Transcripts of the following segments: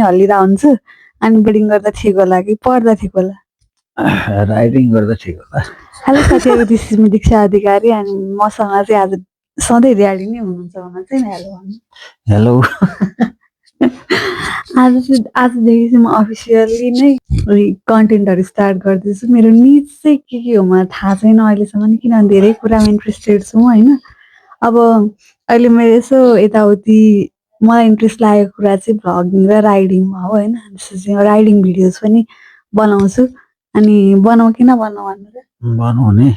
हल्लिँदा हुन्छु अनि रिडिङ गर्दा ठिक होला कि पढ्दा ठिक होला? राइडिङ गर्दा ठिक होला। हेलो साथीहरू, दिस इज मी दीक्षा अधिकारी अनि मसँग चाहिँ आज सधैँ ड्याडी नै हुनुहुन्छ भन्न चाहिँ हेलो भन्नु। हेलो। आजदेखि चाहिँ म अफिसियली नै कन्टेन्टहरू स्टार्ट गर्दैछु। मेरो निज चाहिँ के हो मलाई थाहा छैन अहिलेसम्म, किनभने धेरै कुरामा इन्ट्रेस्टेड छु होइन। अब अहिले मेरो यसो यताउति मलाई इन्ट्रेस्ट लागेको कुरा चाहिँ भ्लगिङ र राइडिङमा हो होइन। त्यसपछि राइडिङ भिडियोज पनि बनाउँछु। अनि बनाऊ कि नबनाऊ भन्नु त? बनाउने।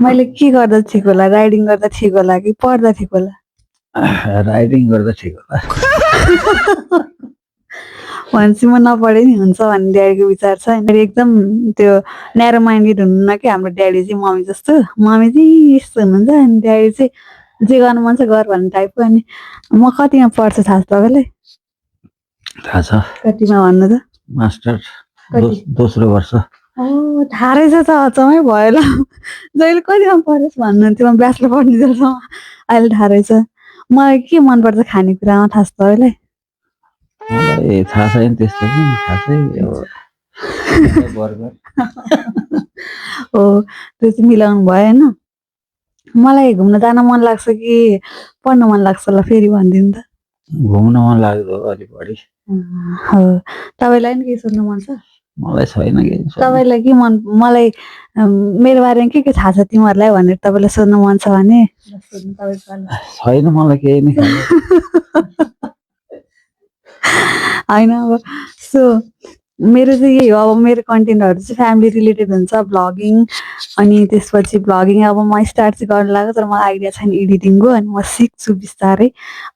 मैले के गर्दा ठिक होला? राइडिङ गर्दा ठिक होला कि पढ्दा ठिक होला? राइडिङ गर्दा ठिक होला। भनेपछि म नपढे नि हुन्छ भन्ने ड्याडीको विचार छ। एकदम त्यो न्यारो माइन्डेड हुनुहुन्न कि हाम्रो ड्याडी चाहिँ मम्मी जस्तो। मम्मी चाहिँ यस्तो हुनुहुन्छ अनि ड्याडी चाहिँ जे गर्नु मन छ गर भन्ने टाइपको। अनि म कतिमा पढ्छु थाहा छ तपाईँलाई? थाहा छ। कतिमा भन्नु त? मास्टर दोस्रो वर्ष। थाहा रहेछ त, अचम्मै भयो ल। जहिले कतिमा पढोस् भन्नुहुन्थ्यो, म ब्याचलर पढ्ने जस्तो अहिले थाहा रहेछ। मलाई के मनपर्छ खानेकुरामा थाहा छ तपाईँलाई? मलाई थाहा छैन त्यस्तो पनि, खासै बर्गर। हो त्यो चाहिँ मिलाउनु भयो होइन। मलाई घुम्न जान मन लाग्छ कि पढ्न मन लाग्छ ल फेरि भनिदिनु त? घुम्न मन लाग्दो अलिक बढी। हो तपाईँलाई नि केही सोध्नु मन छ? मलाई छैन केही। तपाईँलाई के मन, मलाई मेरो बारेमा के थाहा छ तिमीहरूलाई भनेर तपाईँलाई सोध्नु मन छ भने छैन मलाई केही नै। होइन अब सो मेरो चाहिँ यही हो। अब मेरो कन्टेन्टहरू चाहिँ फ्यामिली रिलेटेड हुन्छ, भ्लगिङ। अनि त्यसपछि भ्लगिङ अब म स्टार्ट चाहिँ गर्न लाग्यो, तर मलाई आइडिया छैन एडिटिङको। अनि म सिक्छु बिस्तारै।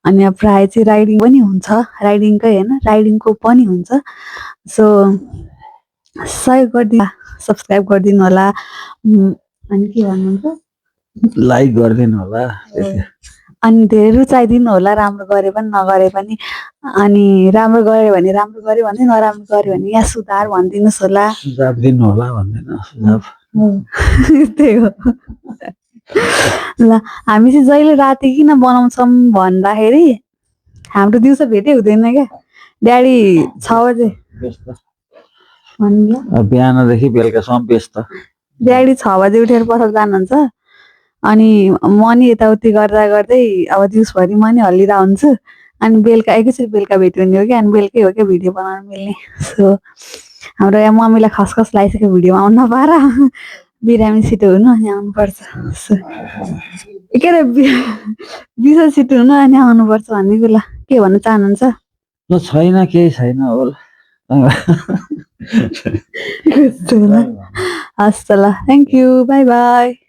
अनि अब प्रायः चाहिँ राइडिङ पनि हुन्छ, राइडिङकै होइन राइडिङको पनि हुन्छ। सो सहयोग गरिदिनु, सब्सक्राइब गरिदिनु होला। अनि के भन्नुहुन्छ? लाइक गरिदिनु होला। अनि धेरै रुचाइदिनु होला, राम्रो गरे पनि नगरे पनि। अनि राम्रो गऱ्यो भने राम्रो गऱ्यो भन्दै, नराम्रो गऱ्यो भने यहाँ सुधार भनिदिनुहोस् होला। सुझाव दिनु होला भन्दैन, सुझाव। त्यही हो ल। हामी चाहिँ जहिले राति किन बनाउँछौँ भन्दाखेरि हाम्रो दिउँसो भेटै हुँदैन क्या। ड्याडी 6 बजे बिहानदेखि बेलुकासम्म व्यस्त। ड्याडी 6 बजे उठेर पसल जानुहुन्छ। अनि म नि यताउति गर्दा गर्दै अब दिउँसभरि म नि हल्लिँदा हुन्छु। अनि बेलुका एकैचोटि बेलुका भेट्यो भने हो क्या। अनि बेलुकै हो क्या भिडियो बनाउनु मिल्ने। सो हाम्रो यहाँ मम्मीलाई खसखस लगाइसक्यो भिडियोमा आउनु नपाएर। बिरामी छिटो हुनु अनि आउनुपर्छ। के अरे बिसो छिटो हुनु अनि आउनुपर्छ भन्ने कुरा के भन्न चाहनुहुन्छ? छैन केही छैन होला। हस् त ल, थ्याङ्क यू, बाई बाई।